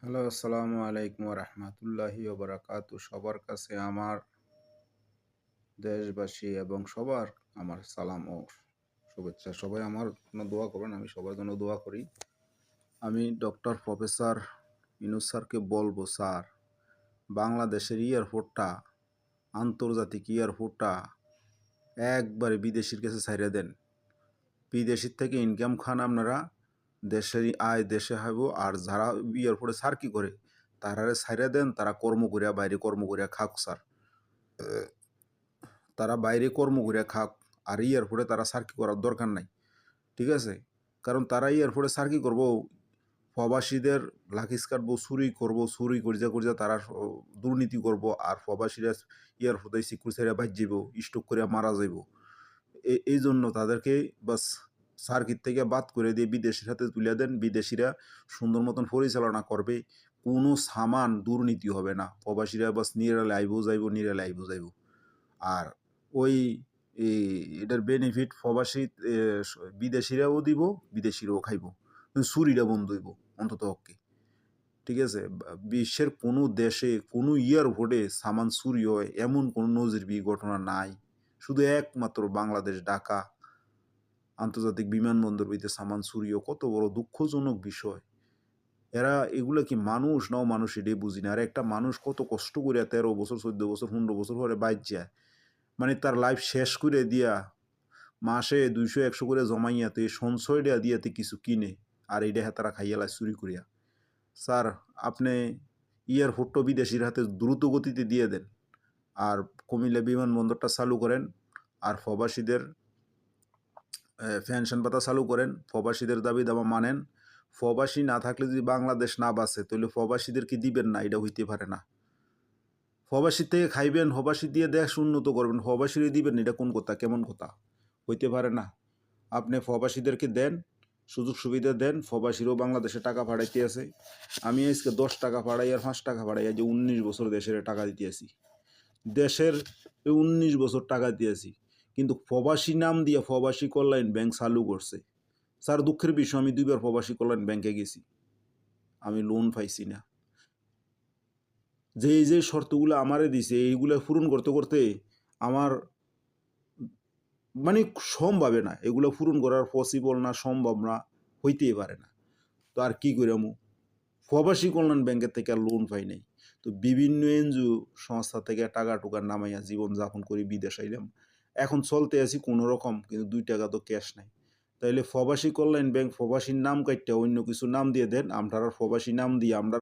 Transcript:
Hello, আসসালামু আলাইকুম রহমতুল্লাহি ওবরাকাতু। সবার কাছে আমার দেশবাসী এবং সবার আমার সালাম ও শুভেচ্ছা। সবাই আমার জন্য দোয়া করবেন, আমি সবার জন্য দোয়া করি। আমি ডক্টর প্রফেসর ইউনূস স্যারকে বলবো, স্যার, বাংলাদেশের এয়ারপোর্টটা, আন্তর্জাতিক এয়ারপোর্টটা একবারে বিদেশির কাছে ছাইড়া দেন। বিদেশির থেকে ইনকাম খান আপনারা, দেশেরই আয় দেশে হইব। আর যারা এয়ারপোর্টে সার্কি করে তারারে ছাইড়া দেন, তারা কর্ম করিয়া বাইরে কর্ম করিয়া খাক স্যার। তারা বাইরে কর্ম করে খাক, আর এয়ারপোর্টে তারা সার্কি করার দরকার নাই, ঠিক আছে? কারণ তারা এয়ারপোর্টে সার্কি করবো, প্রবাসীদের লাকিজ কাটবো, চুরি করিয়া তারা দুর্নীতি করব, আর প্রবাসীরা এয়ারপোর্টে সিকিউর ছেড়ে বাজ যাব, স্ট্রোক করে মারা যাব। এই জন্য তাদেরকে বাস সার্কিট থেকে বাদ করে দিয়ে বিদেশির হাতে তুলে দেন। বিদেশিরা সুন্দর মতন পরিচালনা করবে, কোনো সামান দুর্নীতি হবে না। প্রবাসীরা বাস নিরালে আইবো যাইব। আর ওই এটার বেনিফিট প্রবাসী বিদেশিরাও দিব, বিদেশিরাও খাইব, কিন্তু চুরিটা বন্ধ হইব অন্তত পক্ষে, ঠিক আছে? বিশ্বের কোনো দেশে কোনো এয়ারপোর্টে সামান চুরি হয় এমন কোনো নজিরবিহীন ঘটনা নাই। শুধু একমাত্র বাংলাদেশ ঢাকা আন্তর্জাতিক বিমানবন্দর হইতে সামান চুরিও কত বড় দুঃখজনক বিষয়। এরা এগুলা কি মানুষ নাও মানুষ, এটাই বুঝি না। আর একটা মানুষ কত কষ্ট করে 13 বছর 14 বছর 15 বছর পরে বাইর যায়, মানে তার লাইফ শেষ করে দিয়া মাসে 200-100 করে জমাইয়াতে সঞ্চয়টা দিয়াতে কিছু কিনে, আর এইটা তারা খাইয়ালায় চুরি করিয়া। স্যার, আপনি এয়ারপোর্টটা বিদেশির হাতে দ্রুত গতিতে দিয়ে দেন, আর কুমিল্লা বিমানবন্দরটা চালু করেন, আর প্রবাসীদের পেনশন ভাতা চালু করেন, প্রবাসীদের দাবি দাবা মানেন। প্রবাসী না থাকলে যদি বাংলাদেশ না বাঁচে, তাহলে প্রবাসীদেরকে দিবেন না, এটা হইতে পারে না। প্রবাসী থেকে খাইবেন, প্রবাসী দিয়ে দেশ উন্নত করবেন, প্রবাসীরই দিবেন, এটা কোন কথা, কেমন কথা? হইতে পারে না। আপনি প্রবাসীদেরকে দেন, সুযোগ সুবিধা দেন, প্রবাসীরাও বাংলাদেশে টাকা পাঠাইতে আছে। আমি আজকে 10 টাকা পাঠাই আর 5 টাকা পাঠাই, যে 19 বছর দেশের টাকা দিতে আছি, দেশের 19 বছর টাকা দিয়েছি, কিন্তু প্রবাসী নাম দিয়ে প্রবাসী কল্যাণ ব্যাংক চালু করছে। স্যার, দুঃখের বিষয়, আমি 2বার প্রবাসী কল্যাণ ব্যাংকে গেছি, আমি লোন পাইছি না। যে শর্তগুলো আমারে দিছে এইগুলো পূরণ করতে করতে আমার মানে সম্ভবে না, এগুলো পূরণ করার পসিবল না, সম্ভব না, হইতেই পারে না। তো আর কি কইরামু? প্রবাসী কল্যাণ ব্যাংকের থেকে আর লোন পাই নাই। তো বিভিন্ন এনজিও সংস্থা থেকে টাকা টুকা নামাইয়া জীবনযাপন করি, বিদেশ আইলাম। এখন চলতে আছি কোনো রকম, কিন্তু 2 টাকা তো ক্যাশ নাই। তাইলে প্রবাসী কল্যাণ ব্যাংক প্রবাসীর নাম কাইট্টা অন্য কিছু নাম দিয়ে দেন, আমরা প্রবাসী নাম দিয়ে আমরা